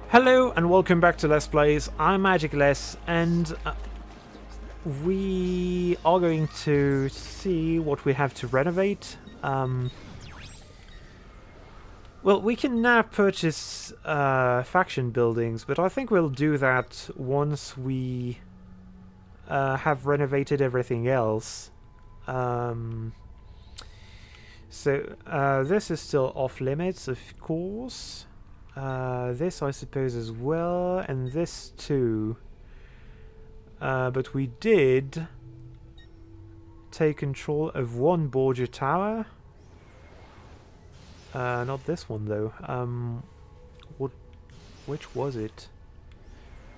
Hello and welcome back to Let's Plays. I'm MagicLess and we are going to see what we have to renovate. Well, we can now purchase faction buildings, but I think we'll do that once we have renovated everything else. This is still off limits, of course. This I suppose as well, and this too. But we did take control of one Borgia tower. Not this one though. Which was it?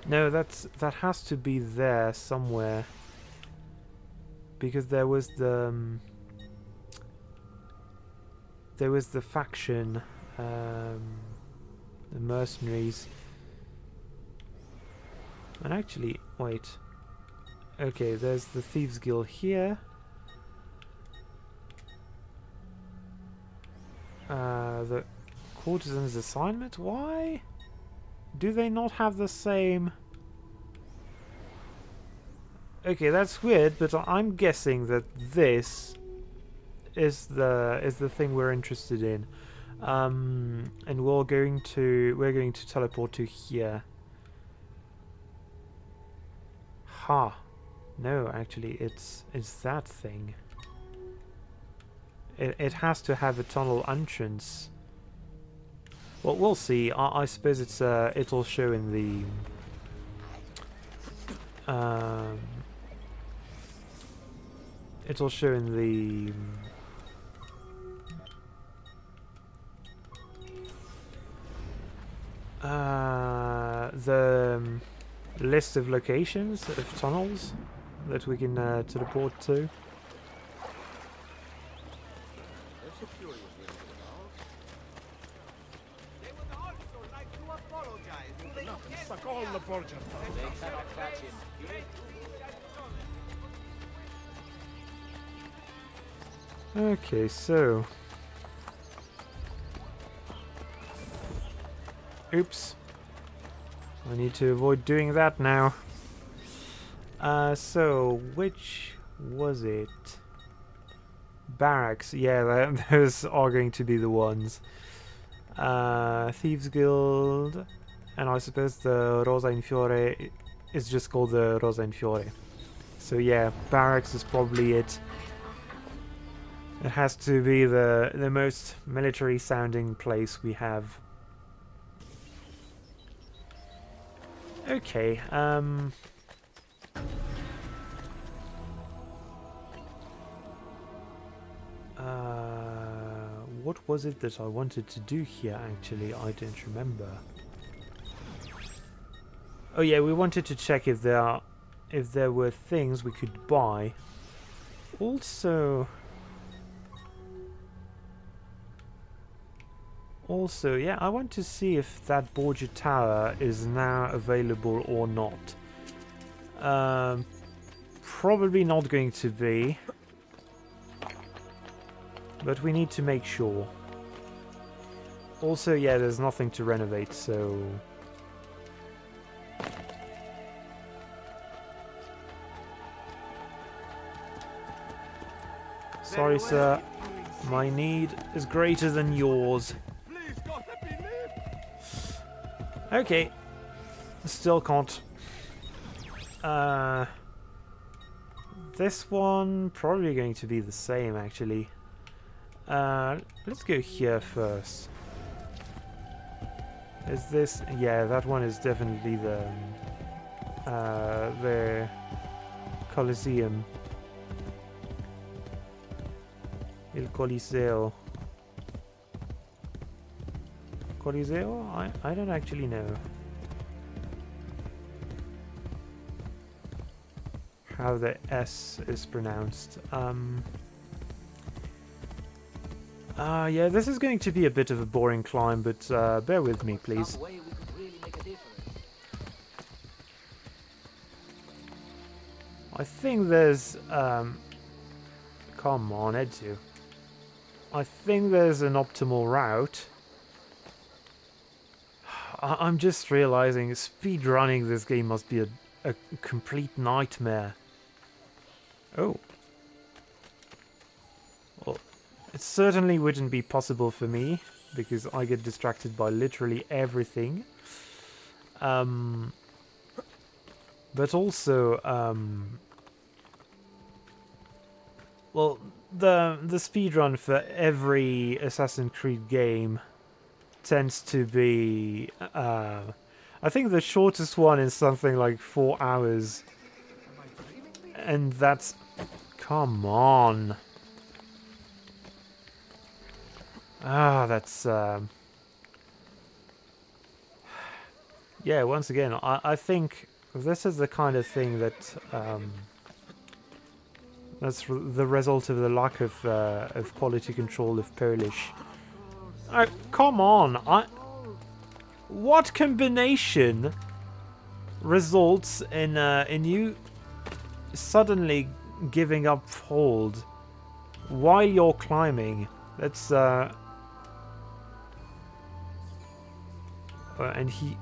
No, that has to be there somewhere. Because there was the faction, the mercenaries. And actually, wait. Okay, there's the Thieves Guild here. The Courtesan's Assignment? Why do they not have the same? Okay, that's weird, but I'm guessing that this is the thing we're interested in. And we're going to teleport to here. Ha. No, actually, it's that thing. It has to have a tunnel entrance. Well, we'll see. I suppose it'll show in the it'll show in the list of locations of tunnels that we can teleport to. Okay, so oops. I need to avoid doing that now. So which was it? Barracks, yeah, those are going to be the ones. Thieves Guild, and I suppose the Rosa in Fiore is just called the Rosa in Fiore. So yeah, Barracks is probably it. It has to be the most military sounding place we have. Okay, what was it that I wanted to do here actually? I don't remember. Oh yeah, we wanted to check if there were things we could buy. Also, yeah, I want to see if that Borgia Tower is now available or not. Probably not going to be. But we need to make sure. Also, yeah, there's nothing to renovate, so... Sorry, sir. My need is greater than yours. Okay. Still can't. This one probably going to be the same, actually. Let's go here first. Is this... Yeah, that one is definitely the Colosseum. Il Coliseo. Coliseo? I don't actually know how the S is pronounced. Yeah, this is going to be a bit of a boring climb, but bear with me, please. I think there's... Come on, Edu. I think there's an optimal route. I'm just realizing speedrunning this game must be a complete nightmare. Oh. Well, it certainly wouldn't be possible for me, because I get distracted by literally everything. But also, well, the speedrun for every Assassin's Creed game tends to be, I think the shortest one is something like 4 hours, and that's, come on. That's, yeah, once again, I think this is the kind of thing that, that's the result of the lack of quality control of Polish. Come on! What combination results in you suddenly giving up hold while you're climbing? That's and he...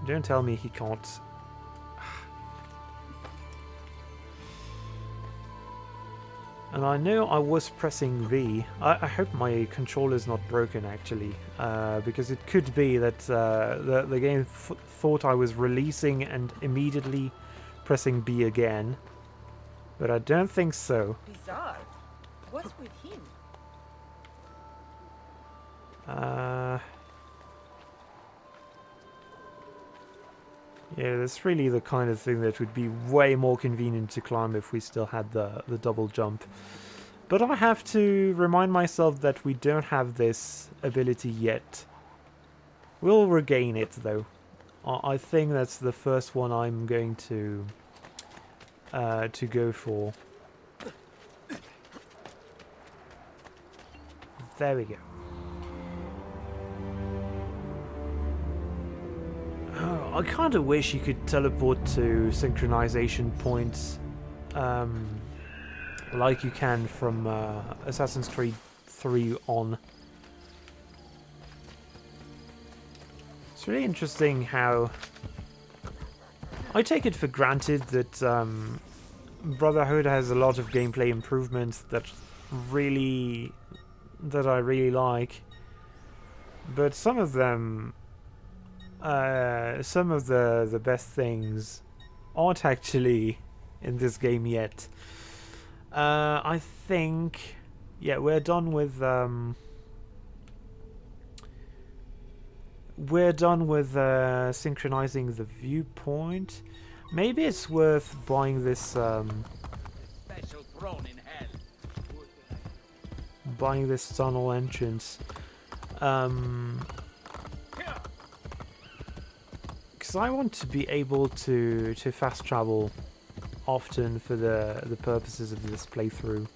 Don't tell me he can't... And I know I was pressing V. I hope my controller's not broken, actually, because it could be that the game thought I was releasing and immediately pressing B again. But I don't think so. Bizarre. What's with him? Yeah, that's really the kind of thing that would be way more convenient to climb if we still had the double jump. But I have to remind myself that we don't have this ability yet. We'll regain it, though. I think that's the first one I'm going to go for. There we go. Oh, I kind of wish you could teleport to synchronization points like you can from Assassin's Creed 3 on. It's really interesting how... I take it for granted that Brotherhood has a lot of gameplay improvements that I really like. But some of them... some of the best things aren't actually in this game yet. I think, yeah, we're done with synchronizing the viewpoint. Maybe it's worth buying this buying this tunnel entrance. Because I want to be able to fast travel often for the purposes of this playthrough.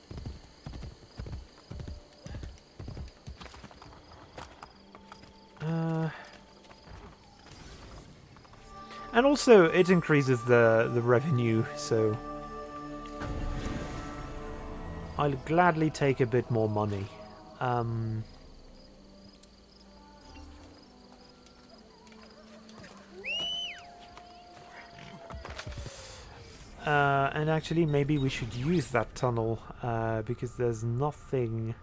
And also it increases the revenue, so I'll gladly take a bit more money. And actually, maybe we should use that tunnel, because there's nothing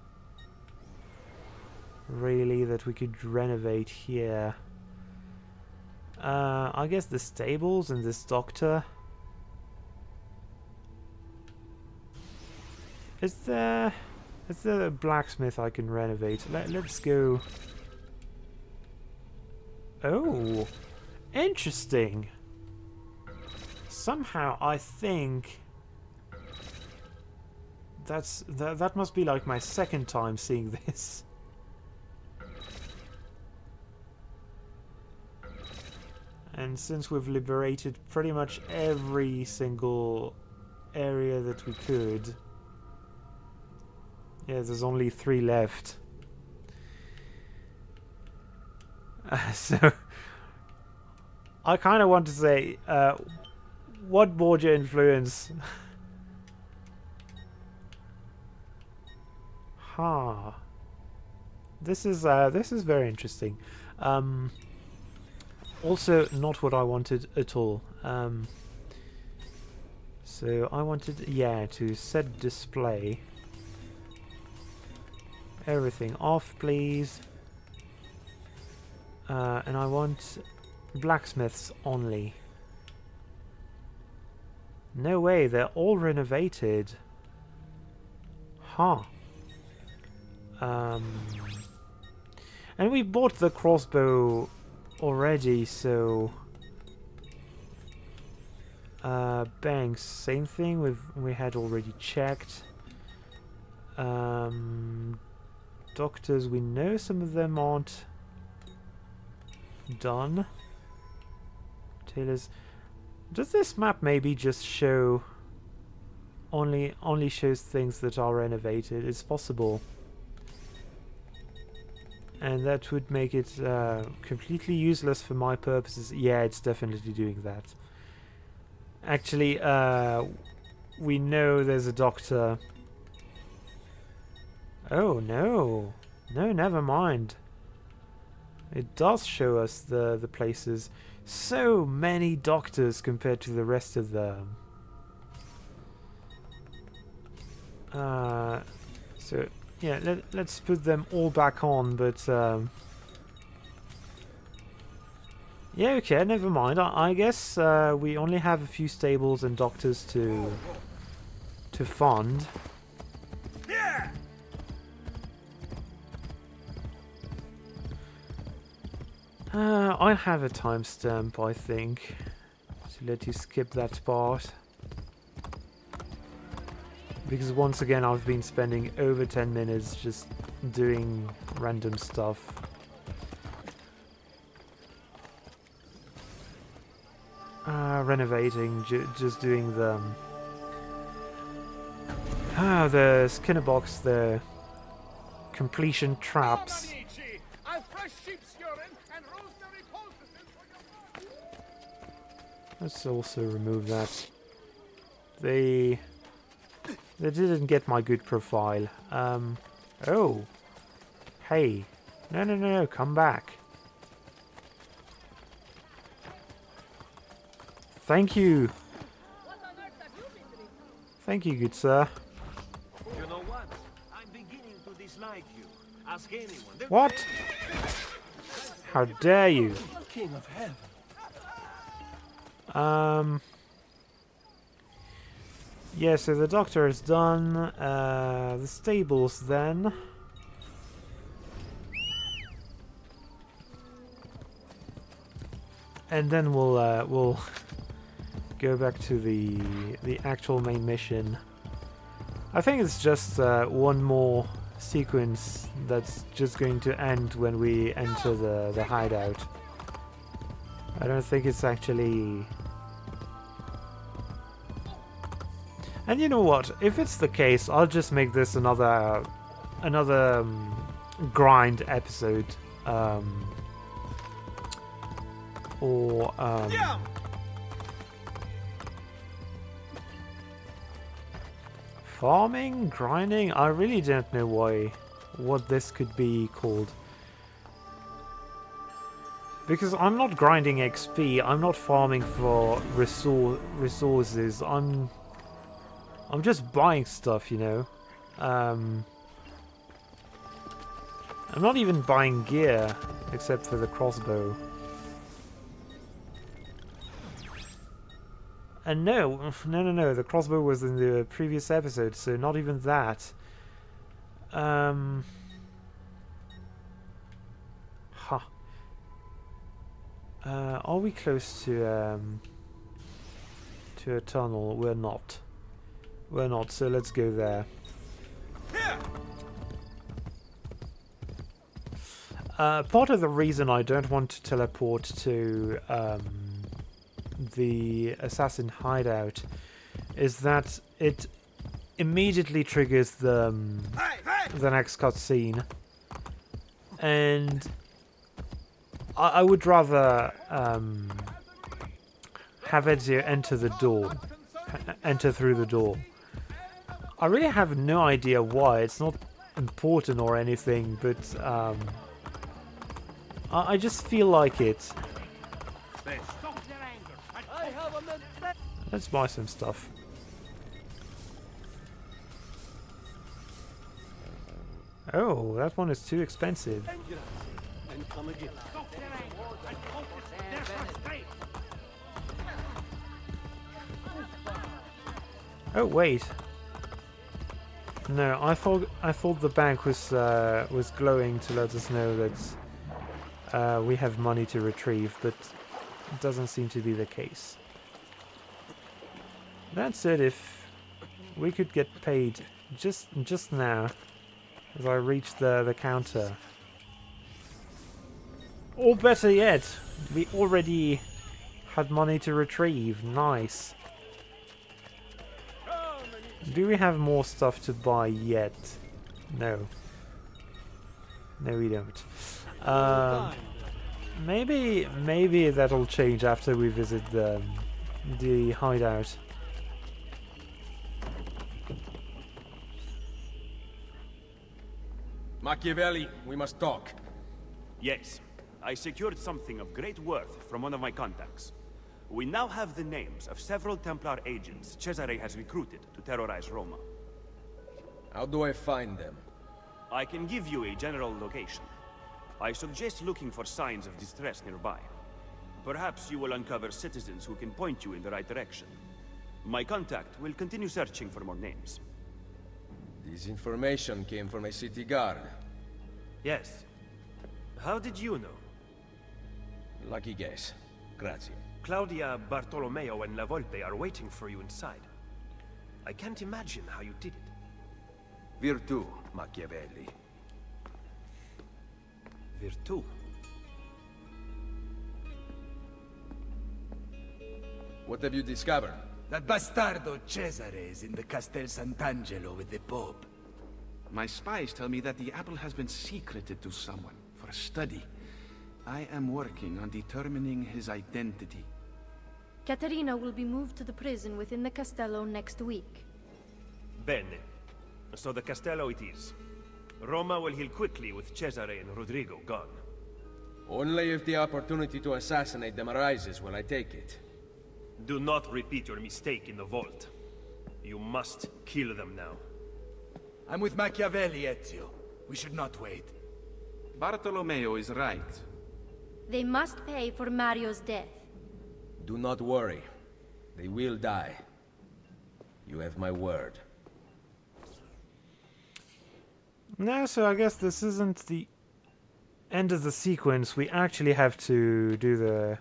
really that we could renovate here. I guess the stables and this doctor. Is there a blacksmith I can renovate? Let's go. Oh, interesting. Somehow I think that must be like my second time seeing this. And since we've liberated pretty much every single area that we could, yeah, there's only 3 left. So I kind of want to say, what Borgia influence? This is very interesting. Also, not what I wanted at all. So I wanted, yeah, to set display. Everything off, please. And I want blacksmiths only. No way, they're all renovated. Huh. And we bought the crossbow already, so... banks, same thing, we had already checked. Doctors, we know some of them aren't done. Tailors... Does this map maybe just show... only shows things that are renovated? It's possible. And that would make it completely useless for my purposes. Yeah, it's definitely doing that. Actually, we know there's a doctor. Oh, no. No, never mind. It does show us the places. So many doctors compared to the rest of them. So, yeah, let's put them all back on, but... yeah, okay, never mind. I guess we only have a few stables and doctors to fund. I'll have a timestamp, I think, to let you skip that part. Because once again, I've been spending over 10 minutes just doing random stuff. Renovating, just doing the Skinner box, the completion traps. Let's also remove that. They didn't get my good profile. Oh. Hey. No, come back. Thank you. Thank you, good sir. You know what? I'm beginning to dislike you. Ask anyone. What? How dare you? King of heaven. Yeah, so the doctor is done. The stables then. And then we'll go back to the actual main mission. I think it's just one more sequence that's just going to end when we enter the hideout. I don't think it's actually... And you know what? If it's the case, I'll just make this another grind episode. Farming? Grinding? I really don't know what this could be called. Because I'm not grinding XP, I'm not farming for resources, I'm just buying stuff, you know. I'm not even buying gear, except for the crossbow. And no, the crossbow was in the previous episode, so not even that. Are we close to a tunnel? We're not. We're not, so let's go there. Part of the reason I don't want to teleport to the assassin hideout is that it immediately triggers the next cutscene, and I would rather have Ezio enter the door, enter through the door. I really have no idea why. It's not important or anything, but I just feel like it. Let's buy some stuff. Oh, that one is too expensive. And come again. Oh wait. No, I thought the bank was glowing to let us know that we have money to retrieve, but it doesn't seem to be the case. That said, if we could get paid just now, as I reach the counter, or better yet, we already had money to retrieve. Nice. Do we have more stuff to buy yet? No. No, we don't. Maybe that'll change after we visit the hideout. Machiavelli, we must talk. Yes, I secured something of great worth from one of my contacts. We now have the names of several Templar agents Cesare has recruited to terrorize Roma. How do I find them? I can give you a general location. I suggest looking for signs of distress nearby. Perhaps you will uncover citizens who can point you in the right direction. My contact will continue searching for more names. This information came from a city guard. Yes. How did you know? Lucky guess. Grazie. Claudia, Bartolomeo, and La Volpe are waiting for you inside. I can't imagine how you did it. Virtù, Machiavelli. Virtù? What have you discovered? That bastardo Cesare is in the Castel Sant'Angelo with the Pope. My spies tell me that the apple has been secreted to someone for a study. I am working on determining his identity. Caterina will be moved to the prison within the Castello next week. Bene. So the Castello it is. Roma will heal quickly with Cesare and Rodrigo gone. Only if the opportunity to assassinate them arises will I take it. Do not repeat your mistake in the vault. You must kill them now. I'm with Machiavelli, Ezio. We should not wait. Bartolomeo is right. They must pay for Mario's death. Do not worry. They will die. You have my word. No, so I guess this isn't the end of the sequence. We actually have to do the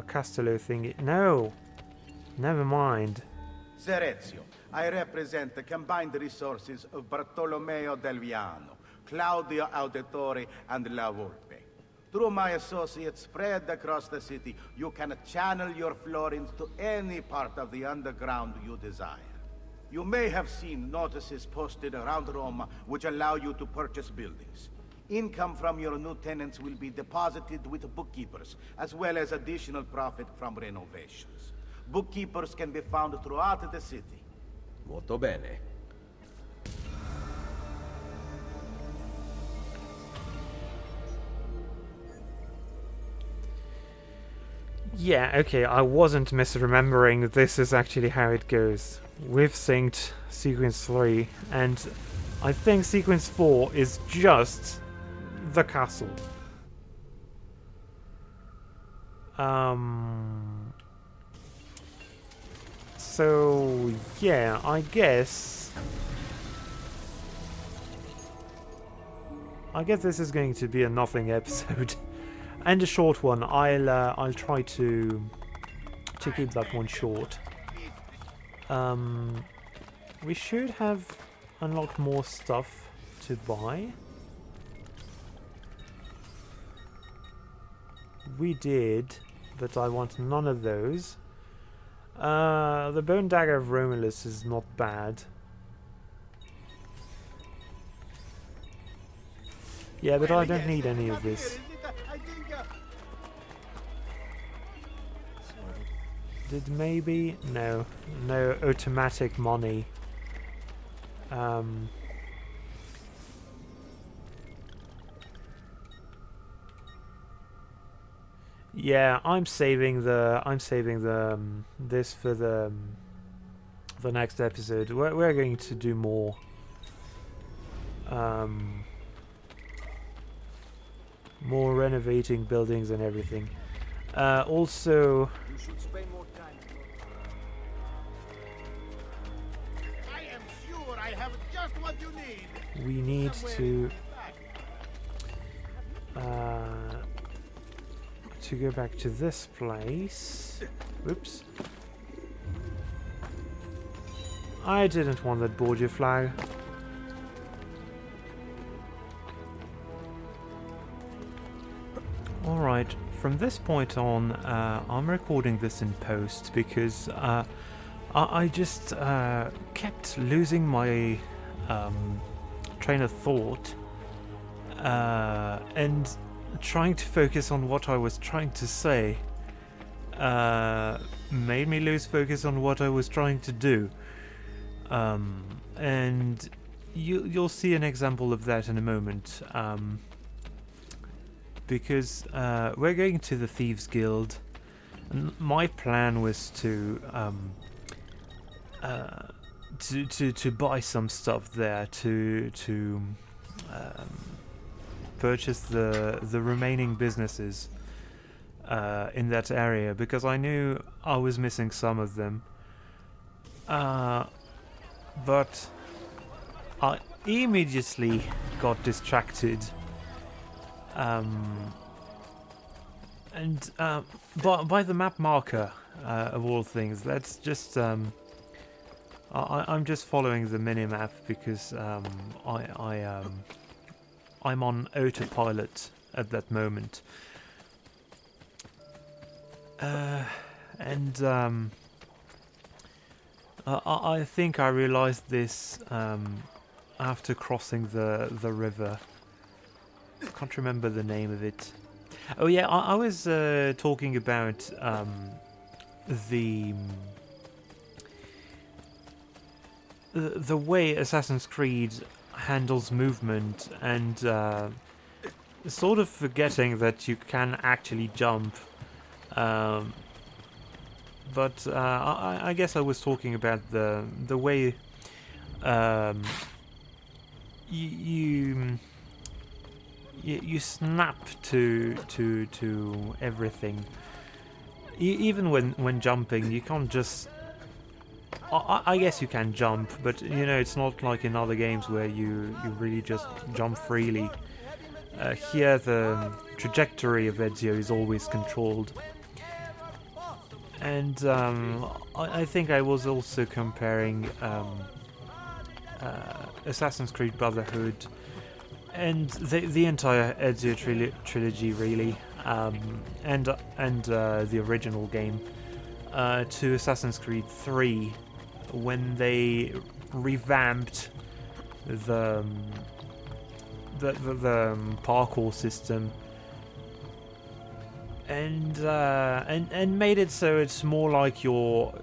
Castello thing. No! Never mind. Ser Ezio, I represent the combined resources of Bartolomeo del Viano, Claudio Auditore, and La Volpe. Through my associates spread across the city, you can channel your florins to any part of the underground you desire. You may have seen notices posted around Roma which allow you to purchase buildings. Income from your new tenants will be deposited with bookkeepers, as well as additional profit from renovations. Bookkeepers can be found throughout the city. Molto bene. Yeah, okay, I wasn't misremembering. This is actually how it goes. We've synced sequence 3, and I think sequence 4 is just the castle. So, yeah, I guess this is going to be a nothing episode. And a short one. I'll try to keep that one short. We should have unlocked more stuff to buy. We did, but I want none of those. The Bone Dagger of Romulus is not bad. Yeah, but I don't need any of this. Did maybe? No. No automatic money. Yeah, I'm saving the this for the next episode. We're going to do more. More renovating buildings and everything. Also, You should spend more time. I am sure I have just what you need. we need to go back to this place. Whoops. I didn't want that border flag. Alright, from this point on, I'm recording this in post because I just kept losing my train of thought and trying to focus on what I was trying to say made me lose focus on what I was trying to do. And you'll see an example of that in a moment. Because we're going to the Thieves Guild, and my plan was to buy some stuff there to purchase the remaining businesses in that area, because I knew I was missing some of them. But I immediately got distracted. And by the map marker of all things. That's just I'm just following the minimap because I'm on autopilot at that moment. I think I realized this after crossing the river. I can't remember the name of it. Oh yeah, I was talking about the way Assassin's Creed handles movement, and sort of forgetting that you can actually jump. But I guess I was talking about the way you snap to everything. Even when jumping, you can't just. I guess you can jump, but you know it's not like in other games where you really just jump freely. Here the trajectory of Ezio is always controlled. And I think I was also comparing Assassin's Creed Brotherhood and the entire Ezio trilogy, really, and the original game to Assassin's Creed 3 when they revamped the parkour system. And made it so it's more like you're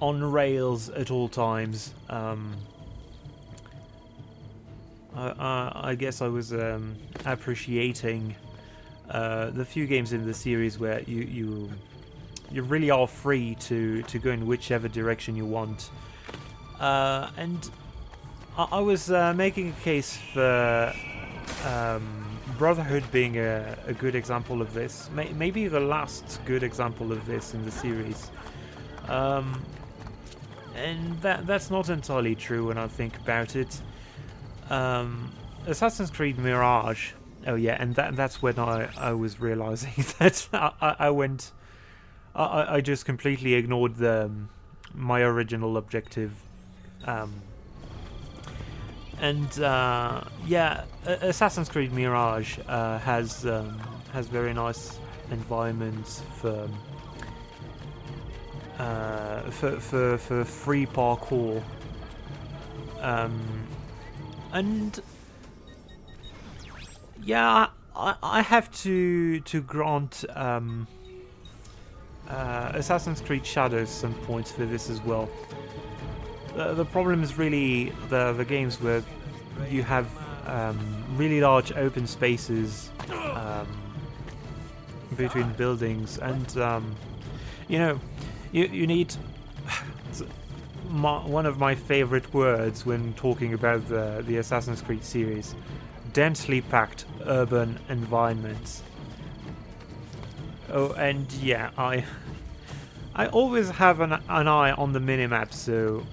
on rails at all times. I guess I was appreciating the few games in the series where you really are free to go in whichever direction you want. And I was making a case for Brotherhood being a good example of this, maybe the last good example of this in the series, and that's not entirely true when I think about it. Assassin's Creed Mirage, oh yeah, and that's when I was realizing that I just completely ignored my original objective. Yeah, Assassin's Creed Mirage has very nice environments for free parkour, and yeah, I have to grant Assassin's Creed Shadows some points for this as well. The problem is really the games where you have really large open spaces between buildings, and you know, you need one of my favorite words when talking about the Assassin's Creed series: densely packed urban environments. Oh, and yeah, I always have an eye on the minimap, so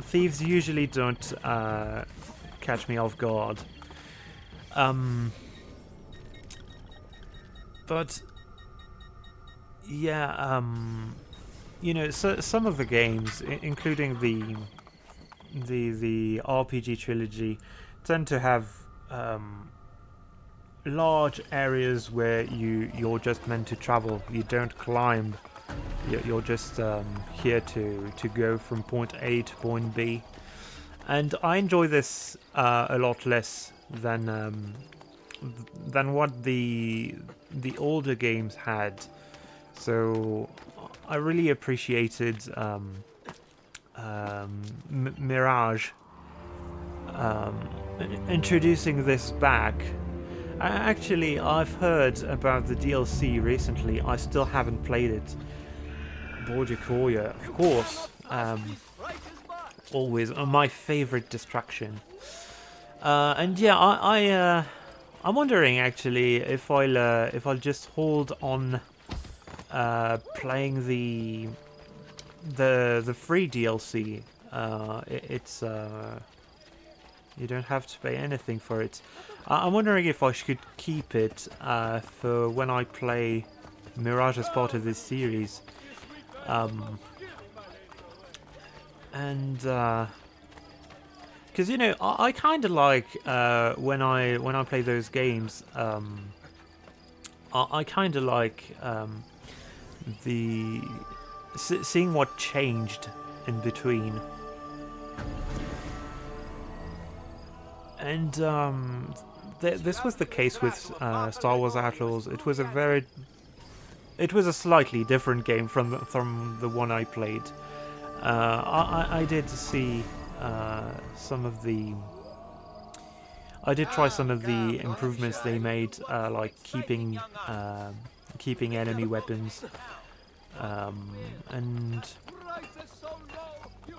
thieves usually don't catch me off guard. But yeah, you know, so some of the games, including the RPG trilogy, tend to have large areas where you're just meant to travel. You don't climb. You're just here to go from point A to point B, and I enjoy this a lot less than what the older games had. So I really appreciated Mirage introducing this back. Actually, I've heard about the DLC recently. I still haven't played it. Border Courier, of course. Always my favorite distraction. And yeah, I'm wondering actually if I'll just hold on playing the free DLC. It's you don't have to pay anything for it. I'm wondering if I should keep it for when I play Mirage as part of this series. And because you know, I kind of like when I play those games. I kind of like seeing what changed in between. And this was the case with Star Wars Outlaws. It was a slightly different game from the one I played. I did see some of the. I did try some of the improvements they made, like keeping enemy weapons, and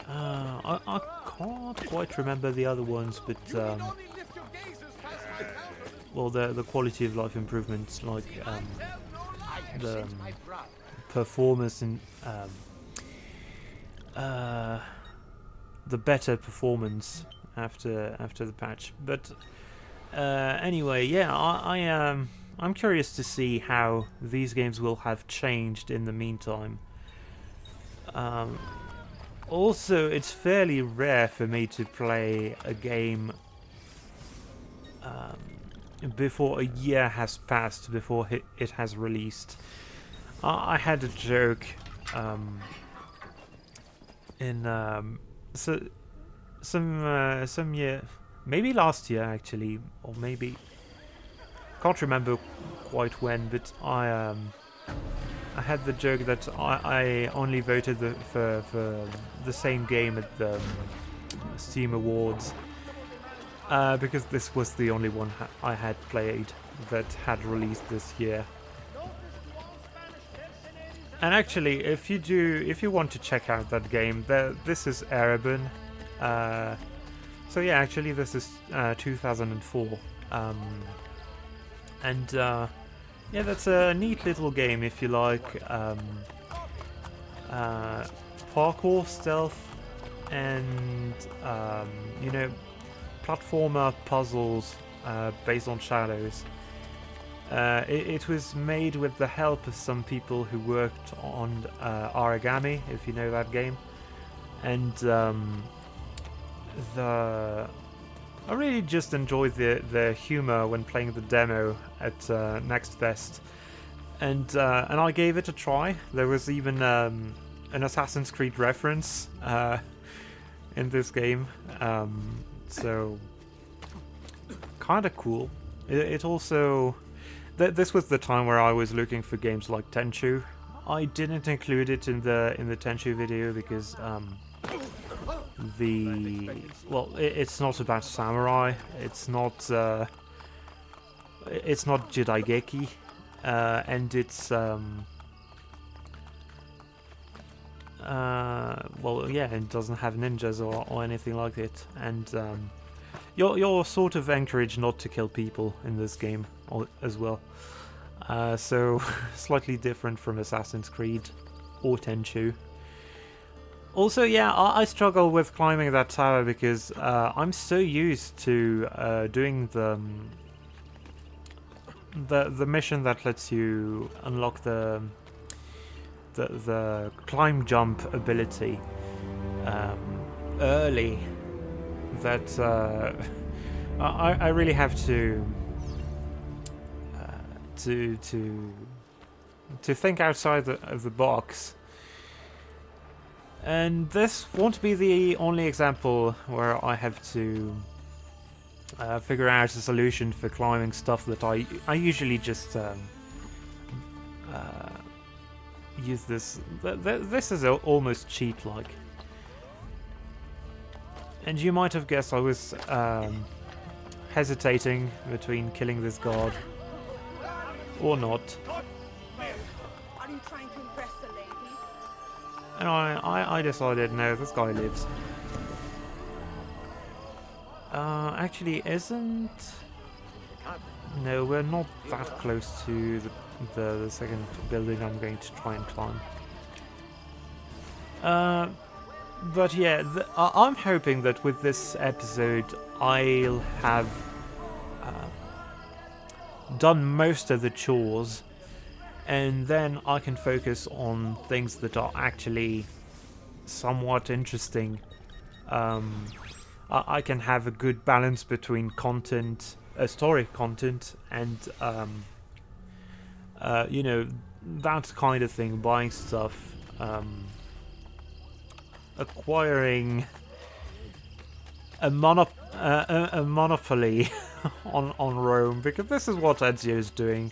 I can't quite remember the other ones, but well, the quality of life improvements, like the performance and the better performance after the patch. But anyway, yeah, I'm curious to see how these games will have changed in the meantime. Also, it's fairly rare for me to play a game before a year has passed before it has released. I had a joke in some year, maybe last year actually, or maybe can't remember quite when, but I had the joke that I only voted for the same game at the Steam Awards because this was the only one I had played that had released this year. And actually, if you want to check out that game, this is Erebin. So yeah, actually this is 2004. And yeah, that's a neat little game if you like parkour, stealth, and you know, platformer puzzles based on shadows. It was made with the help of some people who worked on Origami, if you know that game, and I really just enjoyed the humor when playing the demo at Next Fest, and I gave it a try. There was even an Assassin's Creed reference in this game, so kind of cool. It also this was the time where I was looking for games like Tenchu. I didn't include it in the Tenchu video because it's not about samurai. It's not Jidaigeki. and it's well, yeah, it doesn't have ninjas or anything like it, and you're sort of encouraged not to kill people in this game as well. So slightly different from Assassin's Creed or Tenchu. Also, yeah, I struggle with climbing that tower because I'm so used to doing the mission that lets you unlock the climb jump ability early that I really have to think outside of the box. And this won't be the only example where I have to figure out a solution for climbing stuff that I usually just use this. This is almost cheat-like. And you might have guessed I was hesitating between killing this guard or not. Are you trying to impress the ladies? And I decided, no, this guy lives. Actually isn't... No, we're not that close to the second building I'm going to try and climb. But yeah, I'm hoping that with this episode I'll have done most of the chores, and then I can focus on things that are actually somewhat interesting. I can have a good balance between content, story content, and you know, that kind of thing, buying stuff, acquiring a monopoly on Rome, because this is what Ezio is doing.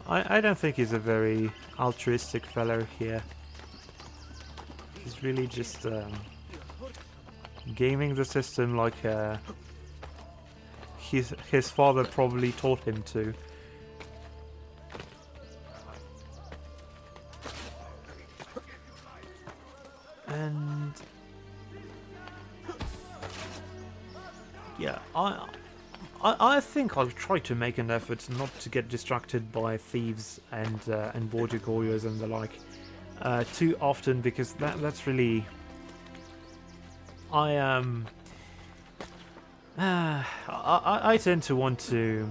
I don't think he's a very altruistic fellow here. He's really just gaming the system like his father probably taught him to. And yeah, I think I'll try to make an effort not to get distracted by thieves and border warriors and the like too often, because that's really I tend to want to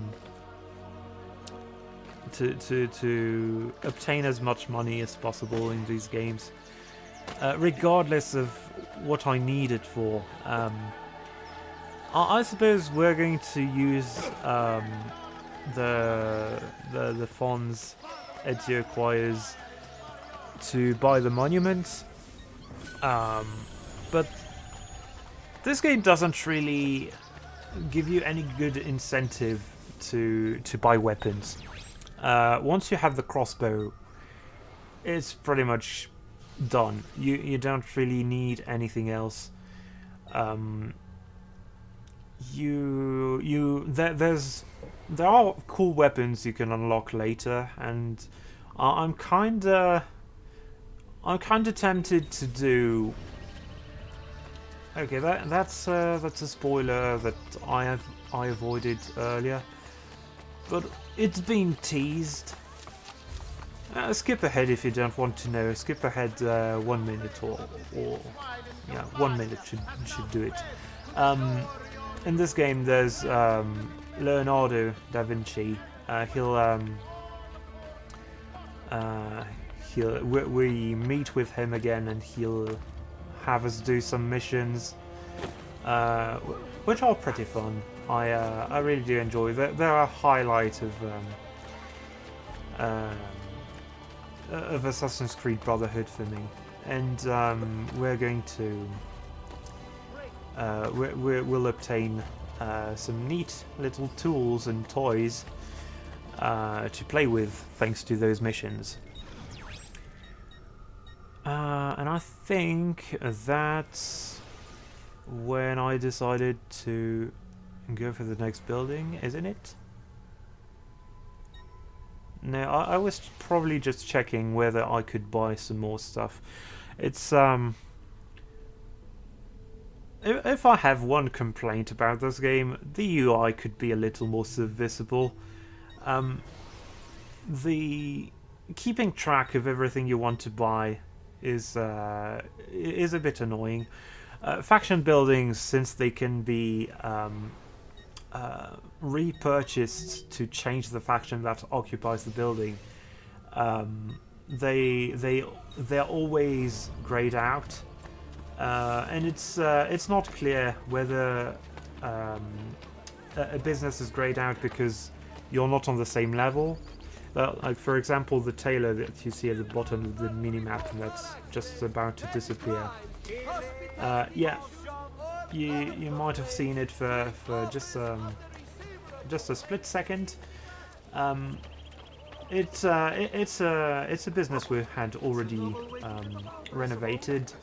obtain as much money as possible in these games, regardless of what I need it for. I suppose we're going to use the funds Ezio acquires to buy the monuments, but this game doesn't really give you any good incentive to buy weapons. Once you have the crossbow, it's pretty much done. You don't really need anything else. There are cool weapons you can unlock later, and I'm kinda tempted to do. Okay, that's a spoiler that I avoided earlier, but it's been teased. Skip ahead if you don't want to know. Skip ahead 1 minute or yeah, 1 minute should do it. In this game, there's Leonardo da Vinci. We meet with him again, and he'll have us do some missions, which are pretty fun. I really do enjoy. They're a highlight of Assassin's Creed Brotherhood for me, and we're going to we'll obtain some neat little tools and toys to play with thanks to those missions. And I think that's when I decided to go for the next building, isn't it? No, I was probably just checking whether I could buy some more stuff. It's if I have one complaint about this game, the UI could be a little more serviceable. The keeping track of everything you want to buy is a bit annoying. Faction buildings, since they can be repurchased to change the faction that occupies the building, they're always grayed out, and it's not clear whether a business is grayed out because you're not on the same level. Like for example, the tailor that you see at the bottom of the minimap that's just about to disappear. Yeah, you might have seen it for just a split second. It's a business we had already renovated,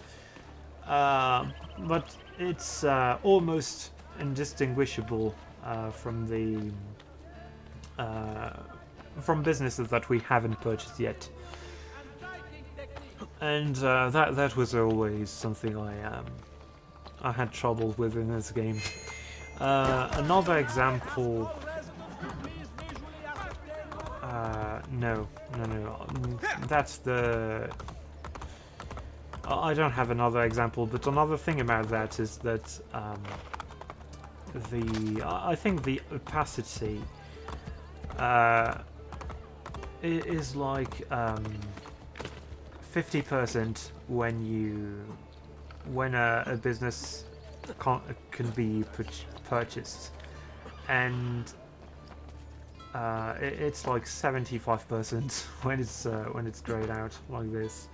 but it's almost indistinguishable from businesses that we haven't purchased yet, and that was always something I had trouble with in this game. Another example. No. That's the. I don't have another example, but another thing about that is that I think the opacity is like 50% when a business can be purchased, and it's like 75% when it's grayed out like this.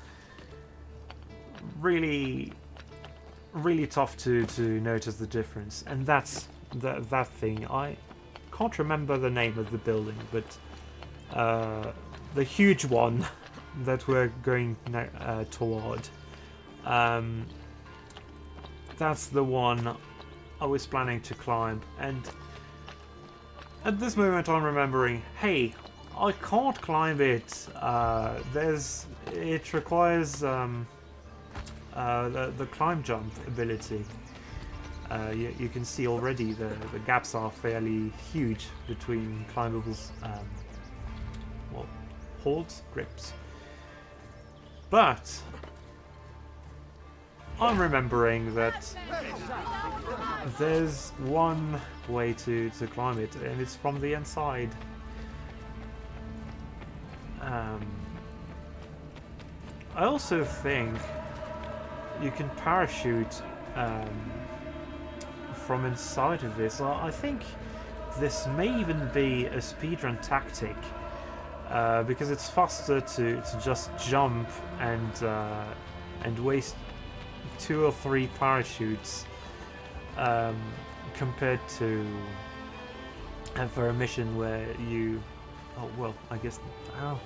Really tough to notice the difference, and that's that thing. I can't remember the name of the building, but the huge one that we're going toward. That's the one I was planning to climb, and at this moment I'm remembering, hey, I can't climb it. It requires the climb jump ability. You can see already the gaps are fairly huge between climbable holds, grips. But I'm remembering that there's one way to climb it, and it's from the inside. I also think you can parachute from inside of this. I think this may even be a speedrun tactic, because it's faster to just jump and waste 2 or 3 parachutes compared to for a mission where you... Oh, well, I guess... Oh,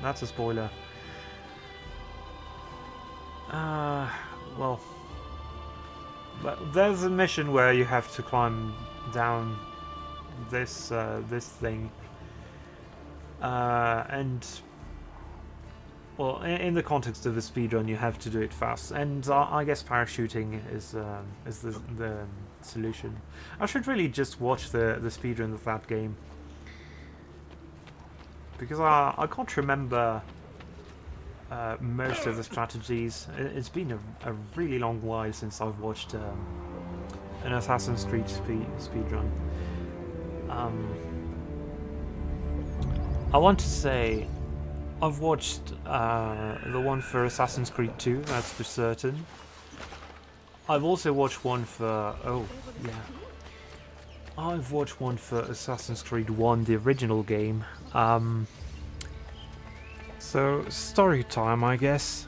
that's a spoiler. Well... But there's a mission where you have to climb down this thing. And... Well, in the context of a speedrun, you have to do it fast, and I guess parachuting is the solution. I should really just watch the speedrun of that game, because I can't remember most of the strategies. It's been a really long while since I've watched an Assassin's Creed speedrun. I want to say I've watched the one for Assassin's Creed 2, that's for certain. I've also watched one for... Oh, yeah. I've watched one for Assassin's Creed 1, the original game. So, story time, I guess.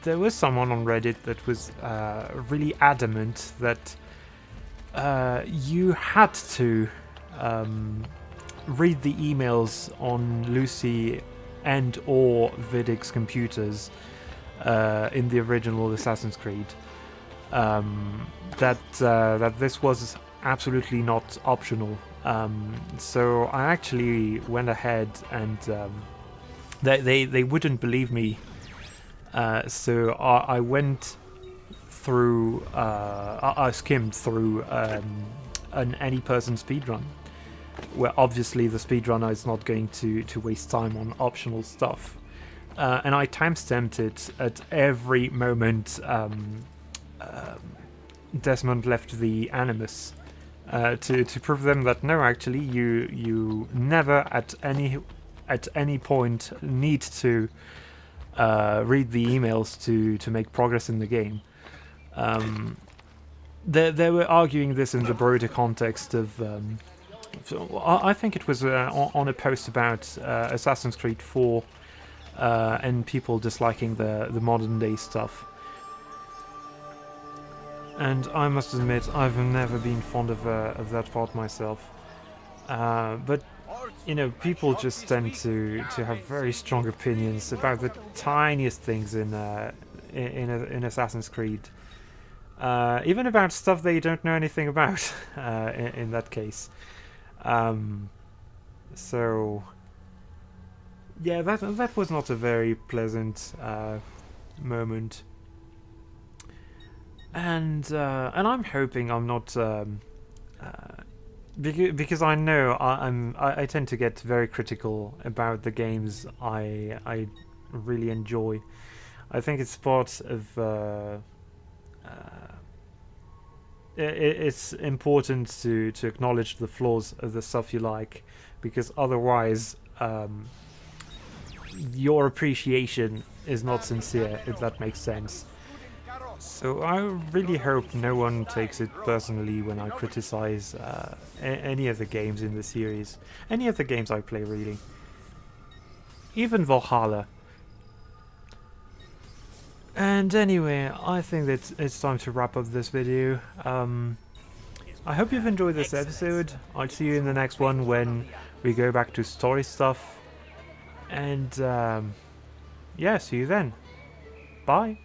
There was someone on Reddit that was really adamant that you had to read the emails on Lucy and or Vidic's computers in the original Assassin's Creed. That this was absolutely not optional. So I actually went ahead and they wouldn't believe me. So I went through, I skimmed through an any person speedrun, where obviously the speedrunner is not going to waste time on optional stuff. And I timestamped it at every moment Desmond left the Animus, to prove them that no, actually you never at any point need to read the emails to make progress in the game. They were arguing this in the broader context of I think it was on a post about Assassin's Creed 4 and people disliking the modern day stuff. And I must admit, I've never been fond of that part myself. But you know, people just tend to have very strong opinions about the tiniest things in Assassin's Creed. Even about stuff they don't know anything about. In that case. So yeah, that was not a very pleasant moment. And I'm hoping I'm not because I know I tend to get very critical about the games I really enjoy. I think it's part of it's important to acknowledge the flaws of the stuff you like, because otherwise your appreciation is not sincere, if that makes sense. So I really hope no one takes it personally when I criticize any of the games in the series. Any of the games I play, really. Even Valhalla. And anyway, I think that it's time to wrap up this video. I hope you've enjoyed this episode. I'll see you in the next one when we go back to story stuff. And yeah, see you then. Bye.